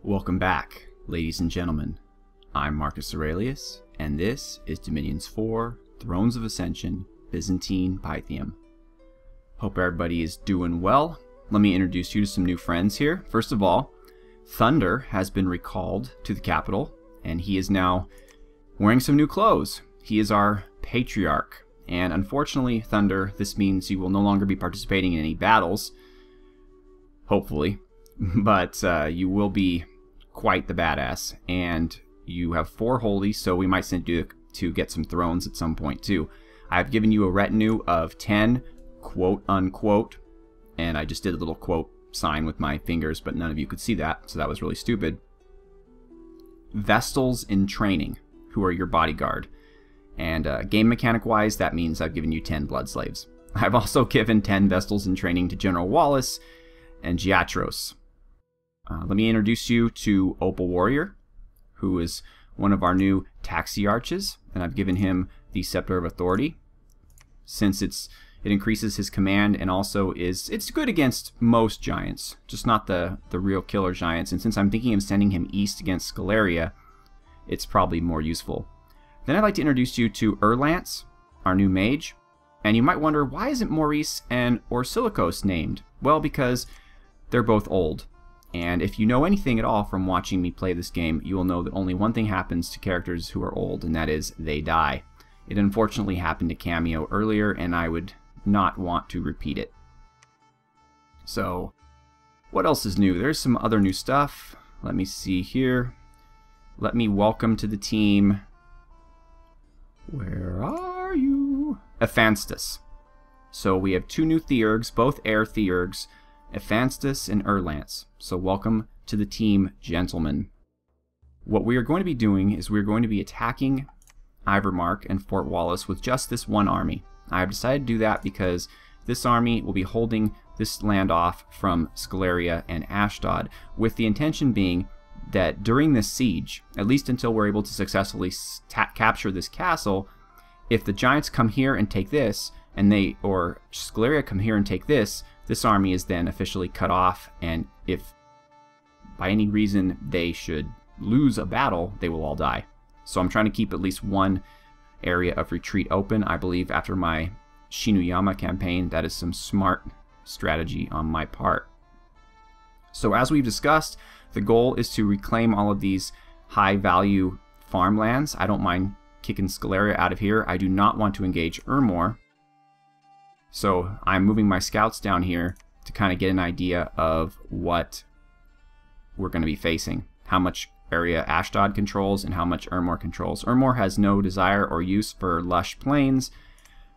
Welcome back, ladies and gentlemen. I'm Marcus Aurelius, and this is Dominions 4, Thrones of Ascension, Byzantine Pythium. Hope everybody is doing well. Let me introduce you to some new friends here. First of all, Thunder has been recalled to the capital, and he is now wearing some new clothes. He is our patriarch, and unfortunately, Thunder, this means you will no longer be participating in any battles, hopefully, but you will be quite the badass, and you have 4 holies, so we might send you to get some thrones at some point too. I've given you a retinue of 10, quote unquote, and I just did a little quote sign with my fingers, but none of you could see that, so that was really stupid. Vestals in training, who are your bodyguard. And game mechanic wise, that means I've given you 10 blood slaves. I've also given 10 Vestals in training to General Wallace and Giatros. Let me introduce you to Opal Warrior, who is one of our new Taxiarches, and I've given him the Scepter of Authority, since it increases his command, and also it's good against most giants, just not the real killer giants, and since I'm thinking of sending him east against Sceleria, it's probably more useful. Then I'd like to introduce you to Erlance, our new mage, and you might wonder, why isn't Maurice and Orsilikos named? Well, because they're both old. And if you know anything at all from watching me play this game, you will know that only one thing happens to characters who are old, and that is they die. It unfortunately happened to Cameo earlier, and I would not want to repeat it. So, what else is new? There's some other new stuff. Let me see here. Let me welcome to the team. Where are you? Ephanstus. So we have 2 new Theurgs, both air Theurgs, Ephanstus and Erlance. So welcome to the team, gentlemen. What we are going to be doing is we're going to be attacking Ivermark and Fort Wallace with just this one army. I have decided to do that because this army will be holding this land off from Sceleria and Ashdod, with the intention being that during this siege, at least until we're able to successfully capture this castle, if the giants come here and take this, or Sceleria come here and take this army is then officially cut off, and if by any reason they should lose a battle, they will all die. So I'm trying to keep at least one area of retreat open. I believe after my Shinuyama campaign, that is some smart strategy on my part. So as we've discussed, the goal is to reclaim all of these high-value farmlands. I don't mind kicking Sceleria out of here. I do not want to engage Ermor. So I'm moving my scouts down here to kind of get an idea of what we're going to be facing. How much area Ashdod controls and how much Ermor controls. Ermor has no desire or use for lush plains,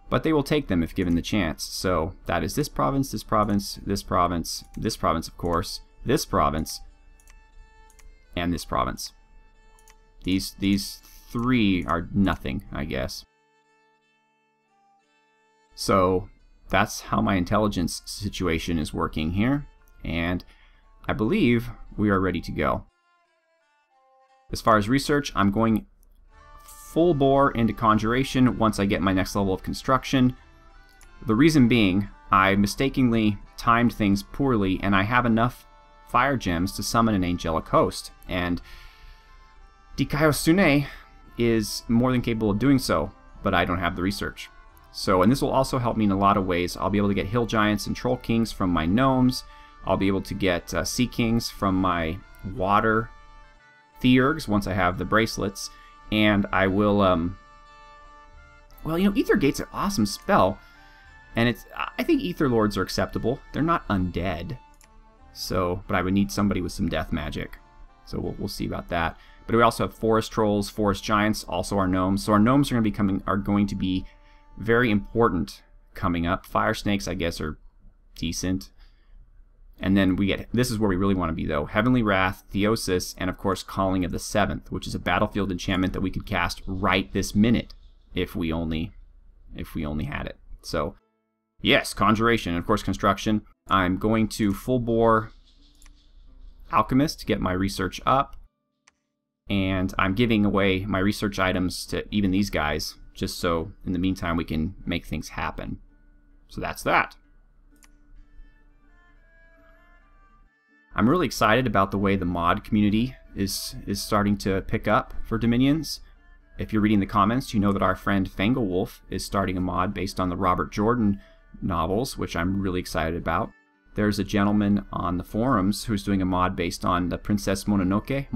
but they will take them if given the chance. So that is this province, this province, this province, this province of course, this province, and this province. These 3 are nothing, I guess. So that's how my intelligence situation is working here, and I believe we are ready to go. As far as research, I'm going full bore into conjuration once I get my next level of construction. The reason being, I mistakenly timed things poorly, and I have enough fire gems to summon an angelic host, and Dikaiosune is more than capable of doing so, but I don't have the research. So, and this will also help me in a lot of ways. I'll be able to get hill giants and troll kings from my gnomes. I'll be able to get sea kings from my water Theurgs once I have the bracelets. And I will, well, you know, Ether Gate's an awesome spell. And I think Ether Lords are acceptable. They're not undead. So, but I would need somebody with some death magic. So we'll see about that. But we also have forest trolls, forest giants, also our gnomes. So our gnomes are going to be very important coming up. Fire snakes, I guess, are decent. And then we get, this is where we really want to be though, Heavenly Wrath, Theosis, and of course Calling of the Seventh, which is a battlefield enchantment that we could cast right this minute if we only had it. So yes, conjuration, and of course construction. I'm going to full bore alchemist to get my research up, and I'm giving away my research items to even these guys, just so in the meantime we can make things happen. So that's that. I'm really excited about the way the mod community is starting to pick up for Dominions. If you're reading the comments, you know that our friend Fanglewolf is starting a mod based on the Robert Jordan novels, which I'm really excited about. There's a gentleman on the forums who's doing a mod based on the Princess Mononoke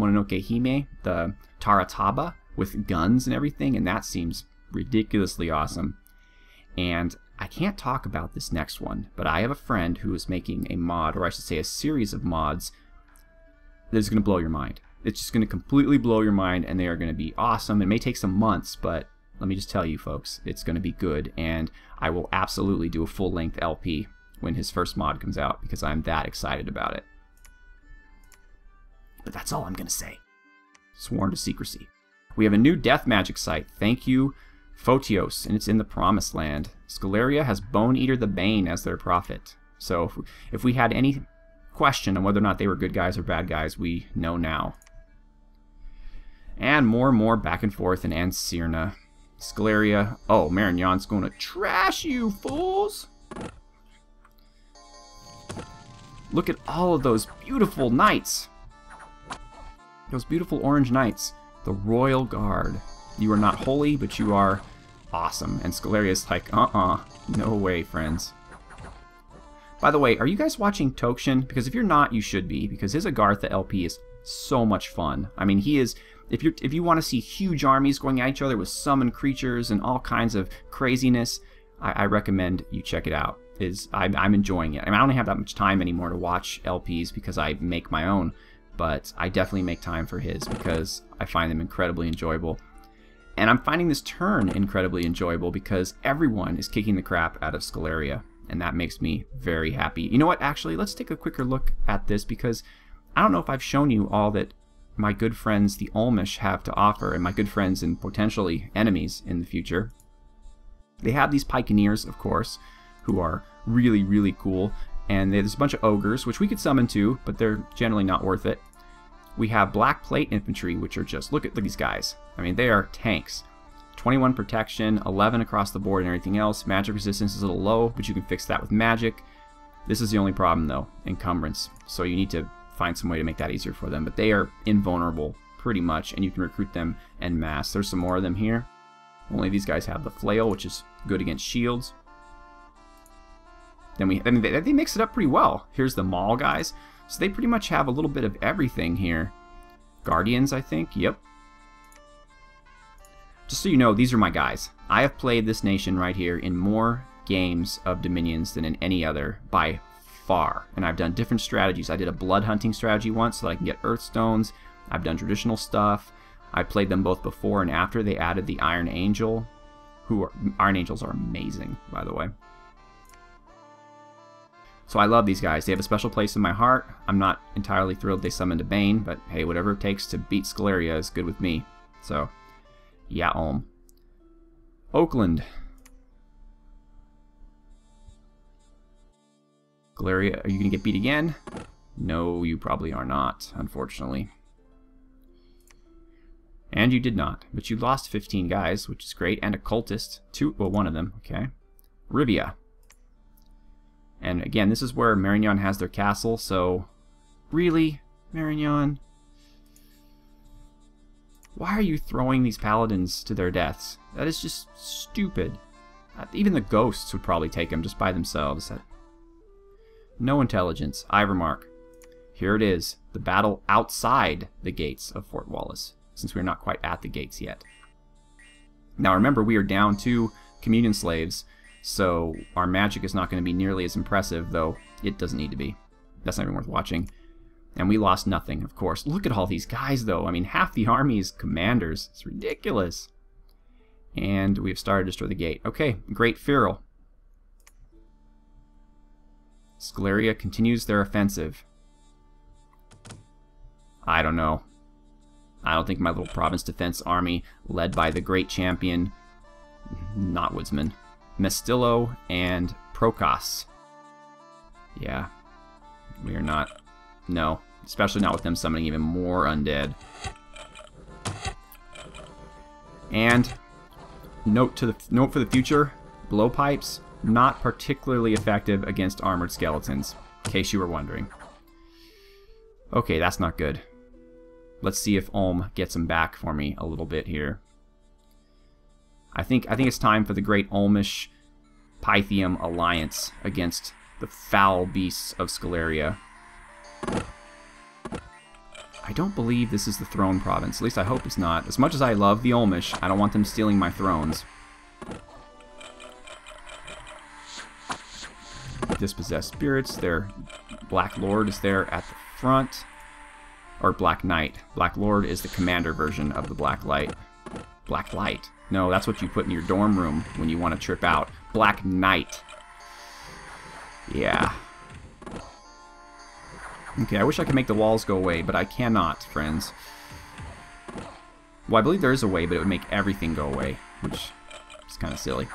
Hime, the Tarataba, with guns and everything, and that seems ridiculously awesome. And I can't talk about this next one, but I have a friend who is making a mod, or I should say a series of mods, that is going to blow your mind. It's just going to completely blow your mind, and they are going to be awesome. It may take some months, but let me just tell you folks, it's going to be good, and I will absolutely do a full-length LP when his first mod comes out, because I'm that excited about it. But that's all I'm going to say. Sworn to secrecy. We have a new death magic site. Thank you, Photios, and it's in the Promised Land. Sceleria has Bone Eater the Bane as their prophet. So if we had any question on whether or not they were good guys or bad guys, we know now. And more back and forth in Ancirna. Sceleria. Oh, Marignon's going to trash you, fools! Look at all of those beautiful knights. Those beautiful orange knights. The Royal Guard. You are not holy, but you are awesome. And Sceleria's like, no way, friends. By the way, are you guys watching Tokshin? Because if you're not, you should be, because his Agartha LP is so much fun. I mean, he is, if you want to see huge armies going at each other with summoned creatures and all kinds of craziness, I recommend you check it out. I'm enjoying it. I mean, I don't have that much time anymore to watch LPs because I make my own, but I definitely make time for his because I find them incredibly enjoyable. And I'm finding this turn incredibly enjoyable because everyone is kicking the crap out of Sceleria, and that makes me very happy. You know what, actually, let's take a quicker look at this because I don't know if I've shown you all that my good friends the Olmish have to offer, and my good friends and potentially enemies in the future. They have these Pikeneers, of course, who are really, really cool, and there's a bunch of ogres, which we could summon too, but they're generally not worth it. We have Black Plate Infantry, which are just, look at these guys. I mean, they are tanks. 21 protection, 11 across the board and everything else. Magic resistance is a little low, but you can fix that with magic. This is the only problem, though, encumbrance. So you need to find some way to make that easier for them, but they are invulnerable, pretty much, and you can recruit them en masse. There's some more of them here. Only these guys have the flail, which is good against shields. Then they mix it up pretty well. Here's the Maul guys. So they pretty much have a little bit of everything here. Guardians, I think. Yep. Just so you know, these are my guys. I have played this nation right here in more games of Dominions than in any other by far. And I've done different strategies. I did a blood hunting strategy once so that I can get Earthstones. I've done traditional stuff. I played them both before and after they added the Iron Angel. Iron Angels are amazing, by the way. So I love these guys. They have a special place in my heart. I'm not entirely thrilled they summoned a Bane, but hey, whatever it takes to beat Sceleria is good with me. So, yeah, Oakland. Sceleria, are you going to get beat again? No, you probably are not, unfortunately. And you did not, but you lost 15 guys, which is great, and a cultist. One of them, okay. Rivia. And again, this is where Marignon has their castle, so really, Marignon? Why are you throwing these paladins to their deaths? That is just stupid. Even the ghosts would probably take them just by themselves. No intelligence. Ivermark. Here it is, the battle outside the gates of Fort Wallace, since we're not quite at the gates yet. Now remember, we are down 2 communion slaves, so our magic is not going to be nearly as impressive, though it doesn't need to be. That's not even worth watching. And we lost nothing, of course. Look at all these guys, though. I mean, half the army is commanders. It's ridiculous. And we've started to destroy the gate. Okay, Great Feral. Sceleria continues their offensive. I don't know. I don't think my little province defense army, led by the great champion, not woodsman, Mestillo and Procos. Yeah, we are not. No, especially not with them summoning even more undead. And note for the future: blowpipes not particularly effective against armored skeletons. In case you were wondering. Okay, that's not good. Let's see if Ulm gets him back for me a little bit here. I think it's time for the great Ulmish Pythium alliance against the foul beasts of Sceleria. I don't believe this is the throne province. At least I hope it's not. As much as I love the Ulmish, I don't want them stealing my thrones. Dispossessed spirits. Their Black Lord is there at the front. Or Black Knight. Black Lord is the commander version of the Black Light. Black Light. No, that's what you put in your dorm room when you want to trip out. Black Knight. Yeah. Okay, I wish I could make the walls go away, but I cannot, friends. Well, I believe there is a way, but it would make everything go away, which is kind of silly.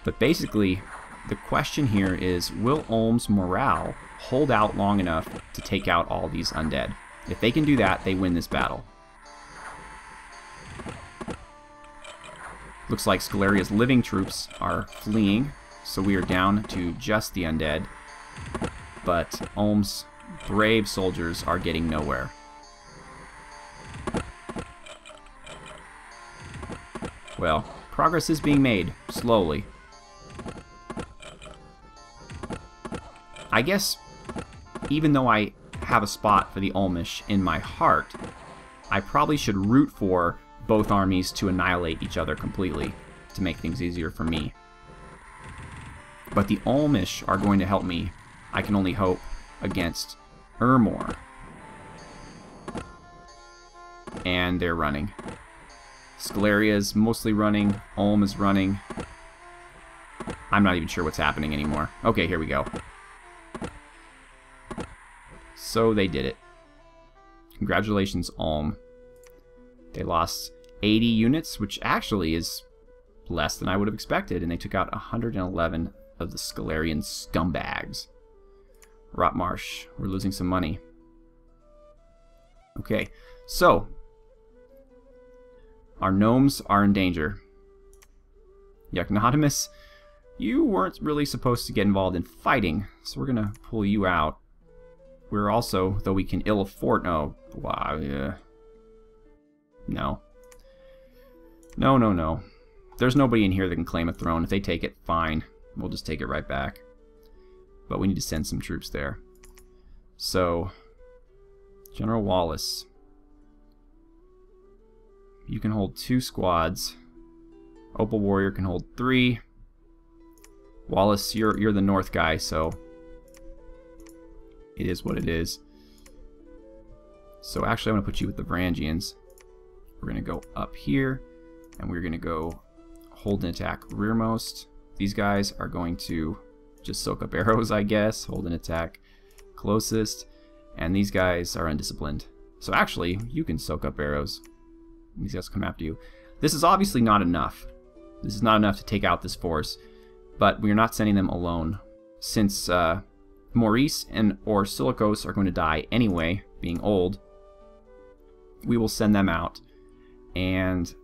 But basically, the question here is, will Ulm's morale hold out long enough to take out all these undead? If they can do that, they win this battle. Looks like Sceleria's living troops are fleeing, so we are down to just the undead. But Ulm's brave soldiers are getting nowhere. Well, progress is being made, slowly. I guess, even though I have a spot for the Ulmish in my heart, I probably should root for both armies to annihilate each other completely to make things easier for me. But the Ulmish are going to help me, I can only hope, against Ermor. And they're running. Sceleria is mostly running. Ulm is running. I'm not even sure what's happening anymore. Okay, here we go. So they did it. Congratulations, Ulm. They lost 80 units, which actually is less than I would have expected, and they took out 111 of the Scalerian scumbags. Rotmarsh, we're losing some money. Okay, so our gnomes are in danger. Eucnodimus, you weren't really supposed to get involved in fighting, so we're gonna pull you out. We're also, though we can ill afford, no, wow, yeah. No. No, no, no. There's nobody in here that can claim a throne. If they take it, fine. We'll just take it right back. But we need to send some troops there. So, General Wallace. You can hold 2 squads. Opal Warrior can hold 3. Wallace, you're the north guy, so it is what it is. So actually, I'm going to put you with the Varangians. We're going to go up here, and we're going to go hold and attack rearmost. These guys are going to just soak up arrows, I guess. Hold and attack closest. And these guys are undisciplined. So actually, you can soak up arrows. These guys come after you. This is obviously not enough. This is not enough to take out this force. But we are not sending them alone. Since Maurice and or Silicos are going to die anyway, being old, we will send them out. And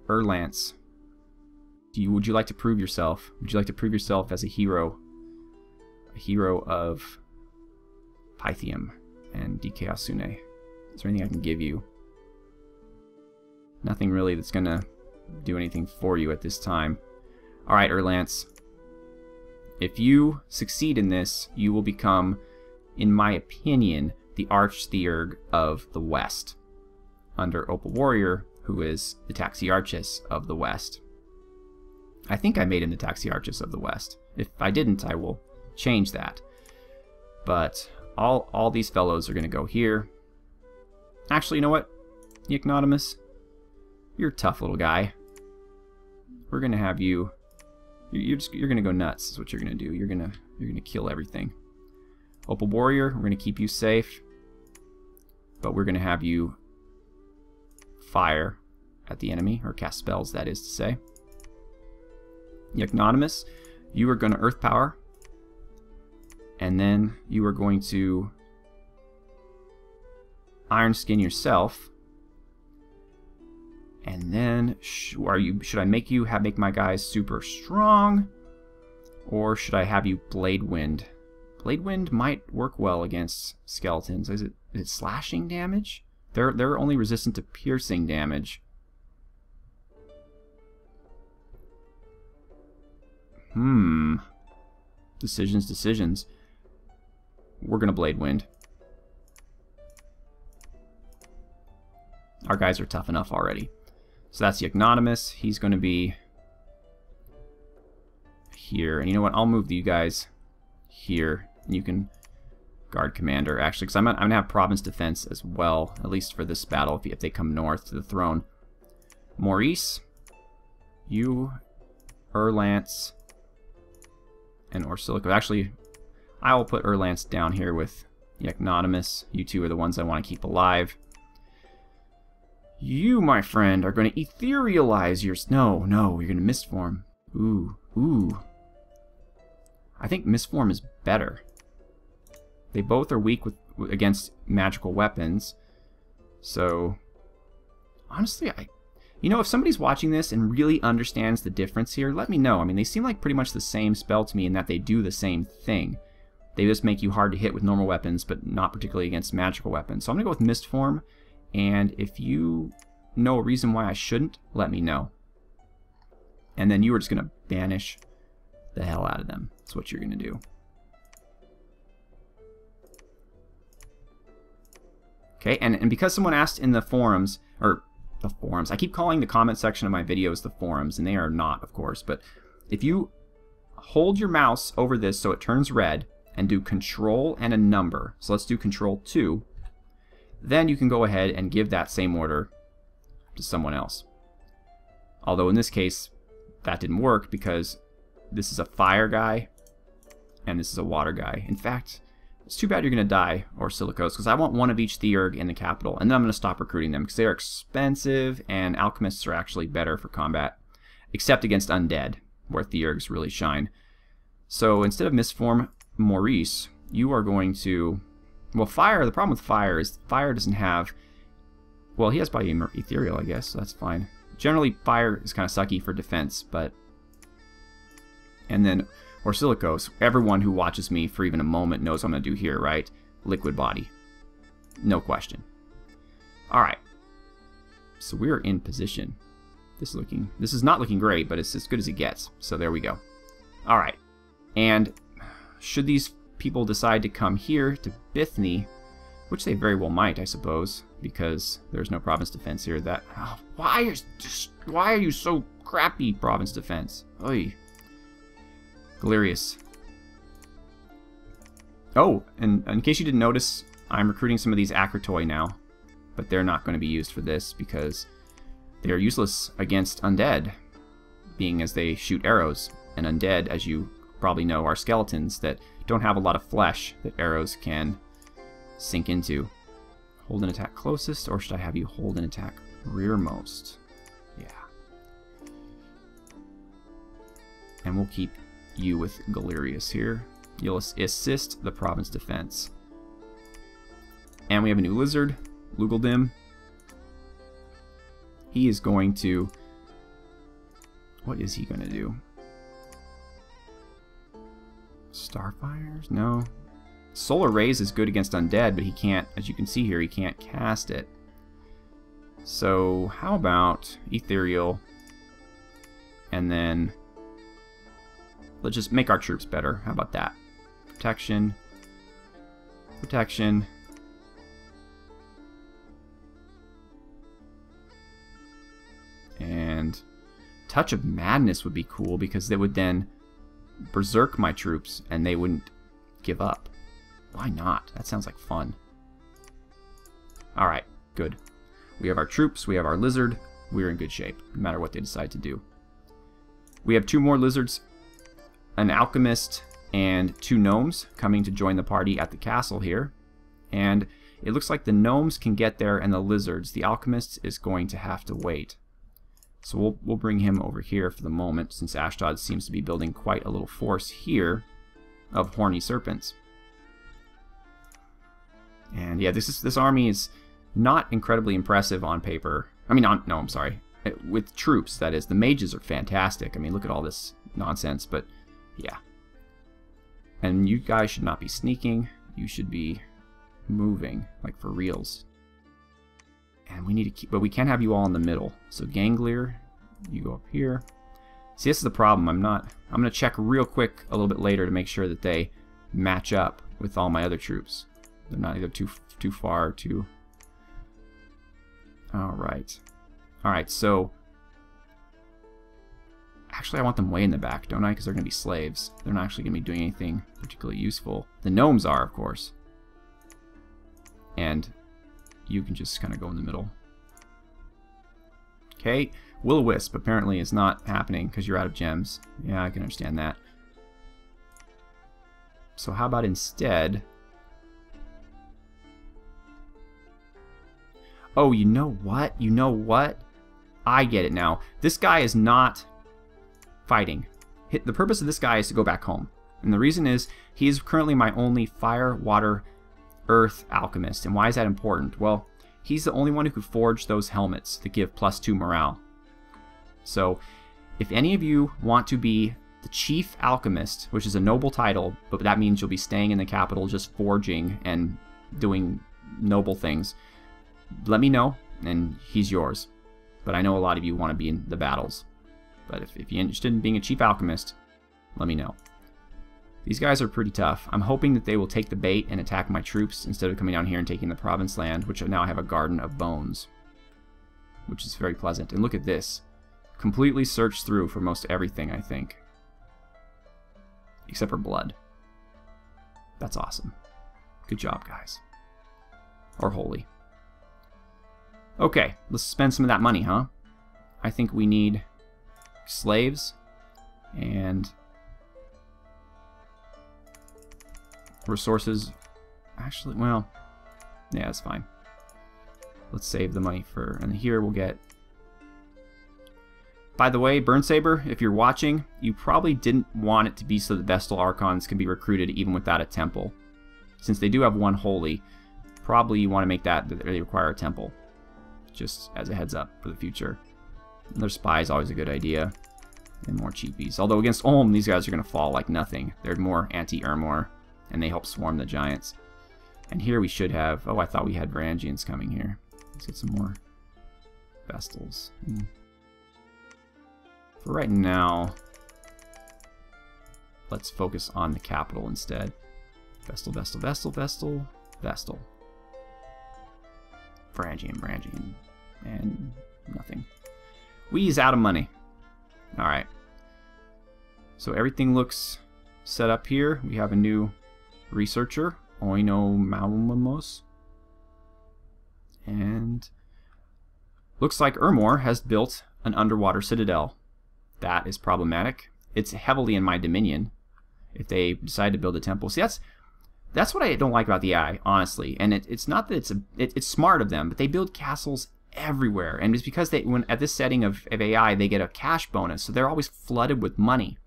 Erlance, would you like to prove yourself? Would you like to prove yourself as a hero? A hero of Pythium and DK Asune? Is there anything I can give you? Nothing really that's going to do anything for you at this time. Alright, Erlance. If you succeed in this, you will become, in my opinion, the Archtheurg of the West, under Opal Warrior, who is the Taxiarchus of the West. I think I made him the Taxiarchus of the West. If I didn't, I will change that. But all these fellows are going to go here. Actually, you know what, Eucnodimus? You're a tough little guy. We're going to have you... You're going to go nuts, is what you're going to do. You're going to kill everything. Opal Warrior, we're going to keep you safe. But we're going to have you fire at the enemy, or cast spells, that is to say. Eucnodimus, you are going to Earth Power. And then you are going to Iron Skin yourself. And then, should I make you make my guys super strong? Or should I have you Blade Wind Blade Wind might work well against skeletons. Is it slashing damage? They're only resistant to piercing damage. Decisions. We're gonna Blade Wind. Our guys are tough enough already. So that's the Ignominimus. He's gonna be here. And you know what? I'll move you guys here. And you can guard commander, actually, because I'm going to have province defense as well, at least for this battle, if they come north to the throne. Maurice, you, Erlance, and Orsilicos. Actually, I will put Erlance down here with the Ignominimus. You two are the ones I want to keep alive. You, my friend, are going to etherealize your... No, you're going to mistform. Ooh. I think mistform is better. They both are weak against magical weapons. So, honestly, you know, if somebody's watching this and really understands the difference here, let me know. I mean, they seem like pretty much the same spell to me in that they do the same thing. They just make you hard to hit with normal weapons, but not particularly against magical weapons. So I'm going to go with mistform, and if you know a reason why I shouldn't, let me know. And then you are just going to banish the hell out of them. That's what you're going to do. Okay, and because someone asked in the forums, I keep calling the comment section of my videos the forums, and they are not, of course, but if you hold your mouse over this so it turns red, and do Control and a number, so let's do Control 2, then you can go ahead and give that same order to someone else. Although in this case, that didn't work because this is a fire guy, and this is a water guy. In fact, it's too bad you're going to die, Orsilicos, because I want one of each Theurg in the capital, and then I'm going to stop recruiting them, because they're expensive, and alchemists are actually better for combat, except against undead, where Theurgs really shine. So instead of mistform Maurice, you are going to... Well, fire, the problem with fire is fire doesn't have... Well, he has body ethereal, I guess, so that's fine. Generally, fire is kind of sucky for defense, but... And then Orsilicos, everyone who watches me for even a moment knows what I'm going to do here, right? Liquid body. No question. Alright. So we're in position. This is not looking great, but it's as good as it gets. So there we go. Alright. And should these people decide to come here to Bithny, which they very well might, I suppose, because there's no province defense here. Why are you so crappy, province defense? Oy. Galerius. Oh, and in case you didn't notice, I'm recruiting some of these Akratoi now, but they're not going to be used for this because they are useless against undead, being as they shoot arrows. And undead, as you probably know, are skeletons that don't have a lot of flesh that arrows can sink into. Hold an attack closest, or should I have you hold an attack rearmost? Yeah. And we'll keep you with Galerius here. You'll assist the province defense. And we have a new lizard, Lugaldim. He is going to... What is he going to do? Starfires? No. Solar Rays is good against undead, but he can't, as you can see here, he can't cast it. So, how about Ethereal, and then let's just make our troops better. How about that? Protection. Protection. And Touch of Madness would be cool because they would then berserk my troops and they wouldn't give up. Why not? That sounds like fun. Alright, good. We have our troops, we have our lizard, we're in good shape, no matter what they decide to do. We have 2 more lizards, an alchemist, and 2 gnomes coming to join the party at the castle here. And it looks like the gnomes can get there and the lizards. The alchemist is going to have to wait. So we'll bring him over here for the moment, since Ashdod seems to be building quite a little force here of horny serpents. And yeah, this army is not incredibly impressive on paper. I mean, no, I'm sorry. With troops, that is. The mages are fantastic. I mean, look at all this nonsense, but yeah. And you guys should not be sneaking. You should be moving, like for reals. And we need to keep, but we can't have you all in the middle. So Ganglier, you go up here. See, this is the problem. I'm going to check real quick a little bit later to make sure that they match up with all my other troops. They're not either too far or too... Alright. Alright, so... Actually, I want them way in the back, don't I? Because they're going to be slaves. They're not actually going to be doing anything particularly useful. The gnomes are, of course. And you can just kind of go in the middle. Okay. Will-O-Wisp apparently is not happening because you're out of gems. Yeah, I can understand that. So how about instead... Oh, you know what? You know what? I get it now. This guy is not fighting. The purpose of this guy is to go back home. And the reason is he is currently my only fire, water, earth alchemist. And why is that important? Well, he's the only one who could forge those helmets that give +2 morale. So if any of you want to be the chief alchemist, which is a noble title, but that means you'll be staying in the capital just forging and doing noble things, let me know, and he's yours. But I know a lot of you want to be in the battles. But if you're interested in being a chief alchemist, let me know. These guys are pretty tough. I'm hoping that they will take the bait and attack my troops instead of coming down here and taking the province land, which now I have a Garden of Bones, which is very pleasant. And look at this. Completely searched through for most everything, I think. Except for blood. That's awesome. Good job, guys. Or holy. Okay, let's spend some of that money, huh? I think we need slaves and resources. Actually, well, yeah, that's fine. Let's save the money for, and here we'll get... By the way, Burnsaber, if you're watching, you probably didn't want it to be so that Vestal Archons can be recruited even without a temple. Since they do have one holy, probably you want to make that they require a temple. Just as a heads up for the future. Their spy is always a good idea. And more cheapies. Although against Ulm, these guys are going to fall like nothing. They're more anti-Ermor, and they help swarm the giants. And here we should have... Oh, I thought we had Varangians coming here. Let's get some more Vestals. For right now, let's focus on the capital instead. Vestal, Vestal, Vestal, Vestal, Vestal. Varangian, and nothing. We's out of money. Alright. So everything looks set up here. We have a new researcher, Oinomaumamos. And looks like Ermor has built an underwater citadel. That is problematic. It's heavily in my dominion if they decide to build a temple. See, that's what I don't like about the AI, honestly. And it's not that it's smart of them, but they build castles everywhere. And it's because at this setting of AI, they get a cash bonus, so they're always flooded with money.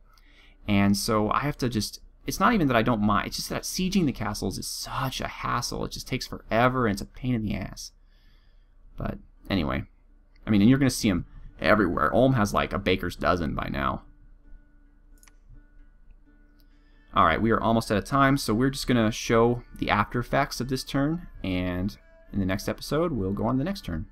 And so I have to just... It's not even that I don't mind. It's just that sieging the castles is such a hassle. It just takes forever, and it's a pain in the ass. But anyway, I mean, and you're going to see them everywhere. Ulm has like a baker's dozen by now. Alright, we are almost out of time, so we're just going to show the after effects of this turn, and in the next episode, we'll go on to the next turn.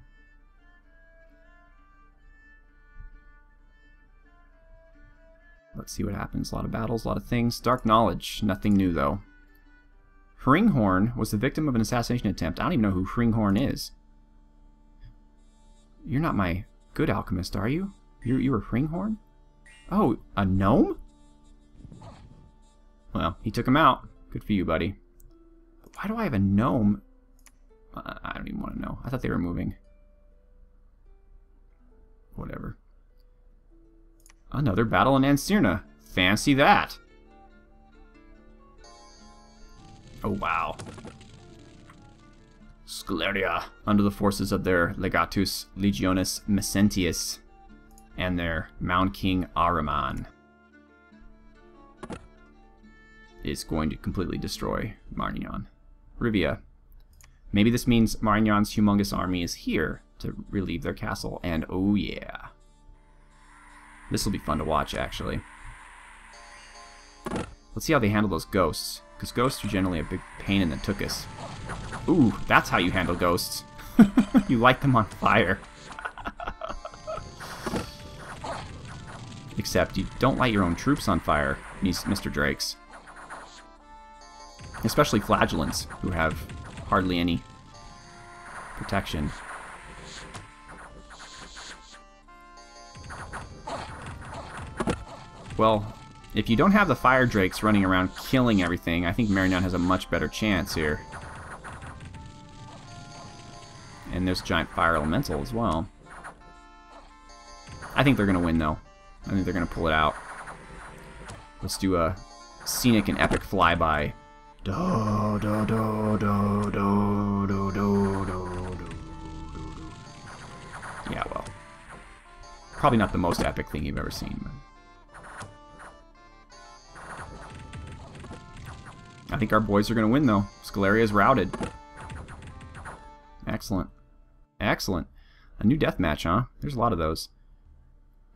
Let's see what happens. A lot of battles, a lot of things. Dark knowledge, nothing new though. Hringhorn was the victim of an assassination attempt. I don't even know who Hringhorn is. You're not my good alchemist, are you? You were Hringhorn? Oh, a gnome? Well, he took him out. Good for you, buddy. But why do I have a gnome? I don't even want to know. I thought they were moving. Whatever. Another battle in Ancirna. Fancy that. Oh, wow. Sceleria, under the forces of their Legatus Legionis Messentius and their Mound King Ahriman, is going to completely destroy Marignan. Rivia. Maybe this means Marignan's humongous army is here to relieve their castle, and oh yeah. This will be fun to watch, actually. Let's see how they handle those ghosts, because ghosts are generally a big pain in the tuchus. Ooh, that's how you handle ghosts. You light them on fire. Except you don't light your own troops on fire, Mr. Drakes. Especially flagellants, who have hardly any protection. Well, if you don't have the fire drakes running around killing everything, I think Marignon has a much better chance here. And there's giant fire elemental as well. I think they're going to win, though. I think they're going to pull it out. Let's do a scenic and epic flyby. Do, do, do, do, do, do, do, do, do. Yeah, well. Probably not the most epic thing you've ever seen, but I think our boys are going to win, though. Sceleria is routed. Excellent. Excellent. A new deathmatch, huh? There's a lot of those.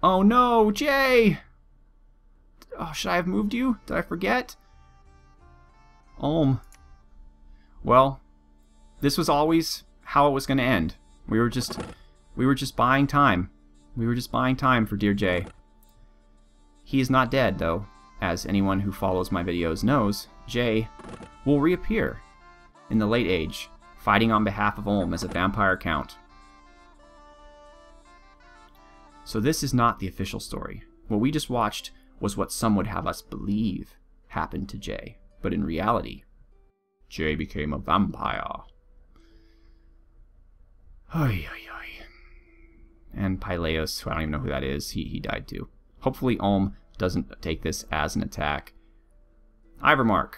Oh no, Jay! Oh, should I have moved you? Did I forget? Well, this was always how it was going to end. We were just buying time. We were just buying time for dear Jay. He is not dead, though. As anyone who follows my videos knows, Jay will reappear in the late age, fighting on behalf of Ulm as a vampire count. So this is not the official story. What we just watched was what some would have us believe happened to Jay. But in reality, Jay became a vampire. Oy, oy, oy. And Pyleus, who I don't even know who that is, he died too. Hopefully Ulm doesn't take this as an attack. Ivermark.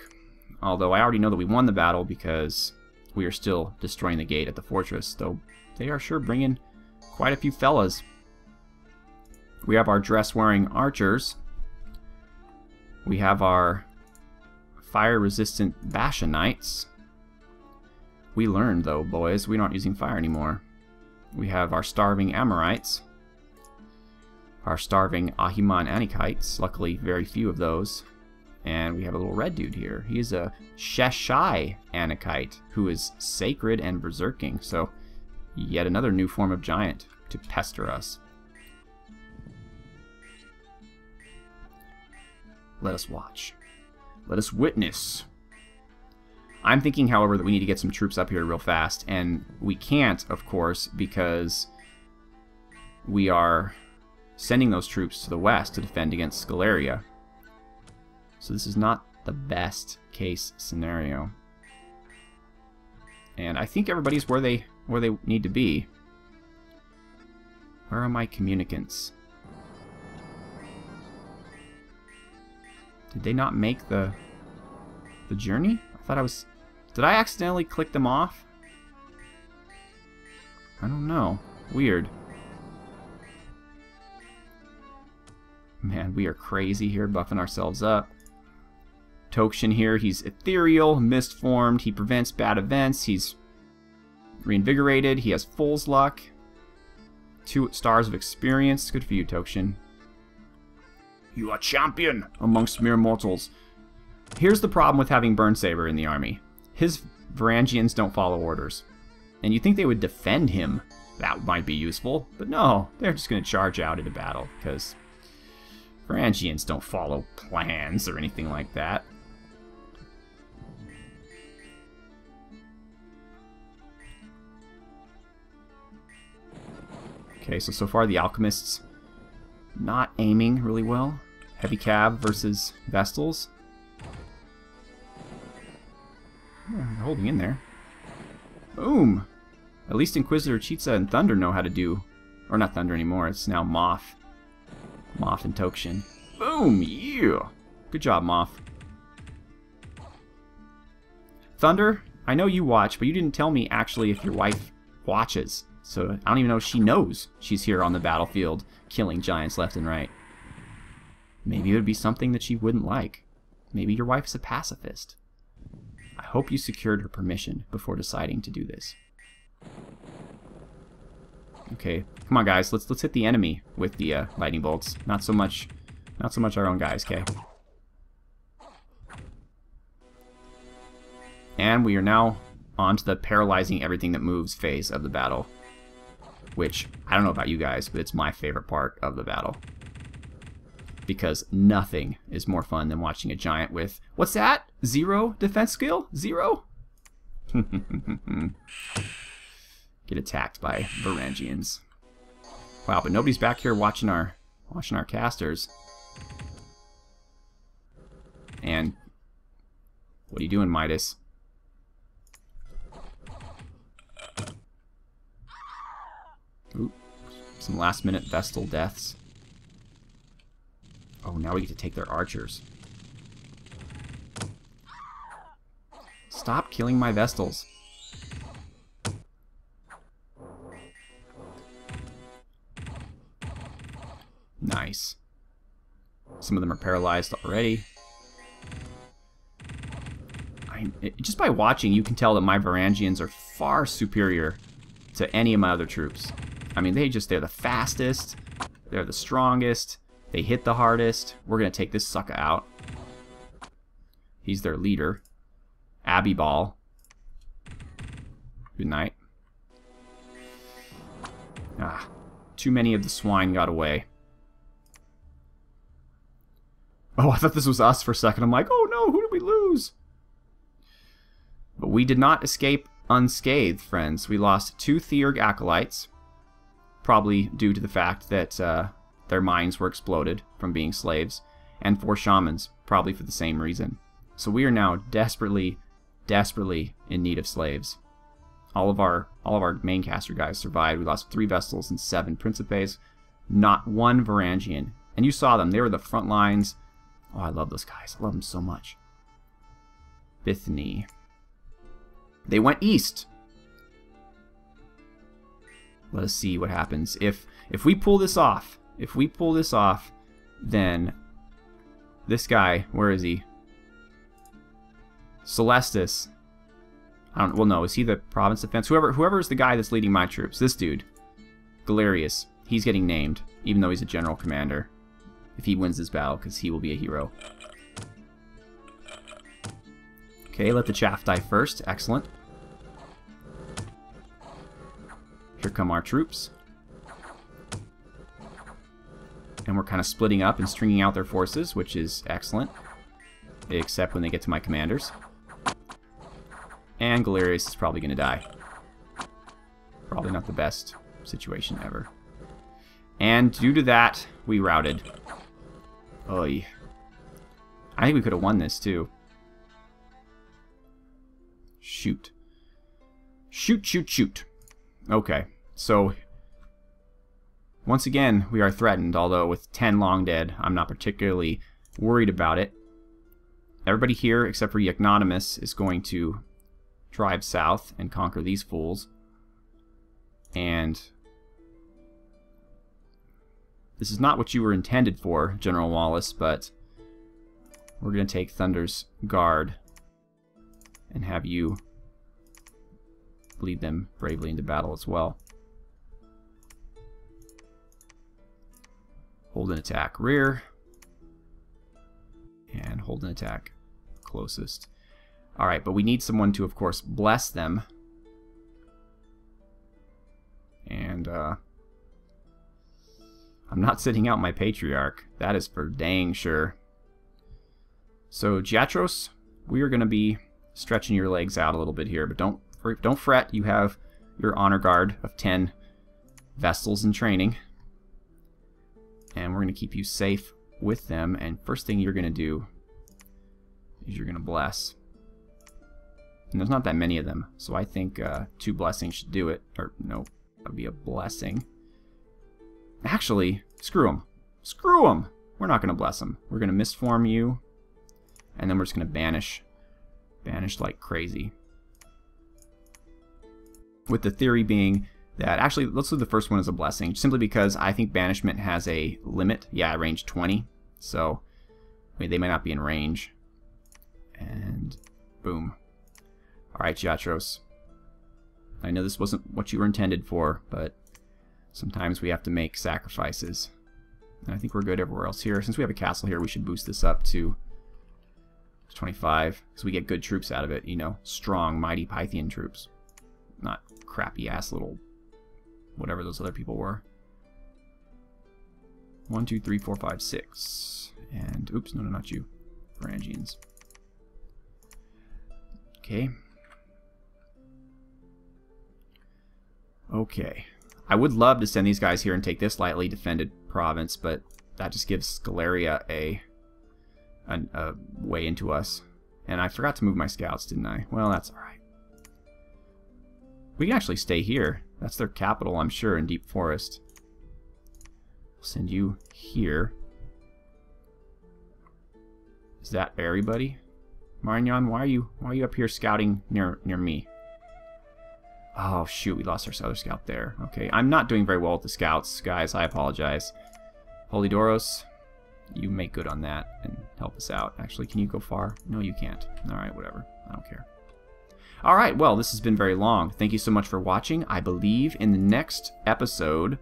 Although I already know that we won the battle because we are still destroying the gate at the fortress, though they are sure bringing quite a few fellas. We have our dress-wearing archers. We have our fire-resistant Basha Knights. We learned, though, boys, we aren't using fire anymore. We have our starving Amorites. Our starving Ahiman Anakites. Luckily, very few of those. And we have a little red dude here. He is a Sheshai Anakite, who is sacred and berserking. So, yet another new form of giant to pester us. Let us watch. Let us witness. I'm thinking, however, that we need to get some troops up here real fast. And we can't, of course, because we are sending those troops to the west to defend against Sceleria. So this is not the best case scenario. And I think everybody's where they need to be. Where are my communicants? Did they not make the journey? I thought I was... Did I accidentally click them off? I don't know. Weird. Man, we are crazy here, buffing ourselves up. Tokshin here, he's ethereal, mist-formed, he prevents bad events, he's reinvigorated, he has Fool's Luck. 2 stars of experience. Good for you, Tokshin. You are champion amongst mere mortals. Here's the problem with having Burnsaber in the army. His Varangians don't follow orders. And you'd think they would defend him. That might be useful. But no, they're just going to charge out into battle, because Varangians don't follow plans or anything like that. Okay, so far the Alchemists not aiming really well. Heavy Cav versus Vestals. Oh, they're holding in there. Boom! At least Inquisitor Chitsa and Thunder know how to do... Or not Thunder anymore, it's now Moth. Moth and Tokshin. Boom! Yeah! Good job, Moth. Thunder, I know you watch, but you didn't tell me actually if your wife watches. So I don't even know if she knows she's here on the battlefield killing giants left and right. Maybe it would be something that she wouldn't like. Maybe your wife's a pacifist. I hope you secured her permission before deciding to do this. Okay, come on guys, let's hit the enemy with the lightning bolts. Not so much our own guys, okay? And we are now on to the paralyzing everything that moves phase of the battle. Which, I don't know about you guys, but it's my favorite part of the battle. Because nothing is more fun than watching a giant with, what's that? 0 defense skill? 0? Get attacked by Varangians. Wow, but nobody's back here watching our casters. And what are you doing, Midas? Ooh, some last-minute Vestal deaths. Oh, now we get to take their archers. Stop killing my Vestals. Nice. Some of them are paralyzed already. Just by watching, you can tell that my Varangians are far superior to any of my other troops. I mean, they're the fastest, they're the strongest, they hit the hardest. We're going to take this sucker out. He's their leader. Abibal. Good night. Ah, too many of the swine got away. Oh, I thought this was us for a second. I'm like, oh no, who did we lose? But we did not escape unscathed, friends. We lost 2 Theurg acolytes, probably due to the fact that their minds were exploded from being slaves, and 4 shamans, probably for the same reason. So we are now desperately, desperately in need of slaves. All of our main caster guys survived. We lost 3 Vestals and 7 Principes. Not one Varangian. And you saw them. They were the front lines. Oh, I love those guys. I love them so much. Bithany. They went east. Let us see what happens. If we pull this off, then this guy, where is he? Celestis. Well, no, is he the province defense? Whoever is the guy that's leading my troops. This dude, Galerius. He's getting named, even though he's a general commander. If he wins this battle, because he will be a hero. Okay, let the chaff die first. Excellent. Here come our troops. And we're kind of splitting up and stringing out their forces, which is excellent. Except when they get to my commanders. And Galerius is probably going to die. Probably not the best situation ever. And due to that, we routed. Oy. I think we could have won this, too. Shoot. Shoot, shoot, shoot. Okay, so once again, we are threatened, although with 10 long dead, I'm not particularly worried about it. Everybody here, except for Yacnonimus, is going to drive south and conquer these fools. And this is not what you were intended for, General Wallace, but we're going to take Thunder's Guard and have you lead them bravely into battle as well. Hold an attack rear. And hold an attack closest. Alright, but we need someone to, of course, bless them. And, I'm not sitting out my Patriarch. That is for dang sure. So, Giatros, we are going to be stretching your legs out a little bit here, but don't fret. You have your honor guard of 10 Vestals in training. And we're going to keep you safe with them. And first thing you're going to do is you're going to bless. And there's not that many of them, so I think 2 blessings should do it. Or, no, that would be a blessing. Actually, screw them. Screw them! We're not going to bless them. We're going to misform you. And then we're just going to banish. Banish like crazy. With the theory being that, actually, let's do the first one as a blessing, simply because I think banishment has a limit. Yeah, range 20. So, I mean, they might not be in range. And, boom. Alright, Giatros. I know this wasn't what you were intended for, but sometimes we have to make sacrifices. And I think we're good everywhere else here. Since we have a castle here, we should boost this up to 25, because we get good troops out of it, you know, strong, mighty Pythian troops. Not crappy-ass little whatever those other people were. 1, 2, 3, 4, 5, 6. And, oops, no, not you. Varangians. Okay. Okay. I would love to send these guys here and take this lightly defended province, but that just gives Sceleria a way into us. And I forgot to move my scouts, didn't I? Well, that's alright. We can actually stay here. That's their capital, I'm sure, in Deep Forest. I'll send you here. Is that everybody? Marignan, why are you up here scouting near me? Oh shoot, we lost our other scout there. Okay, I'm not doing very well with the scouts, guys. I apologize. Polydoros, you make good on that and help us out. Actually, can you go far? No, you can't. Alright, whatever. I don't care. Alright, well, this has been very long. Thank you so much for watching. I believe in the next episode...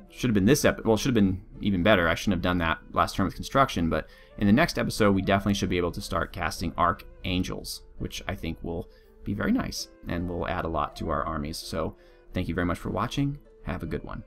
Should have been this episode. Well, should have been even better. I shouldn't have done that last turn with construction, but in the next episode, we definitely should be able to start casting Archangels, which I think will be very nice and will add a lot to our armies. So, thank you very much for watching. Have a good one.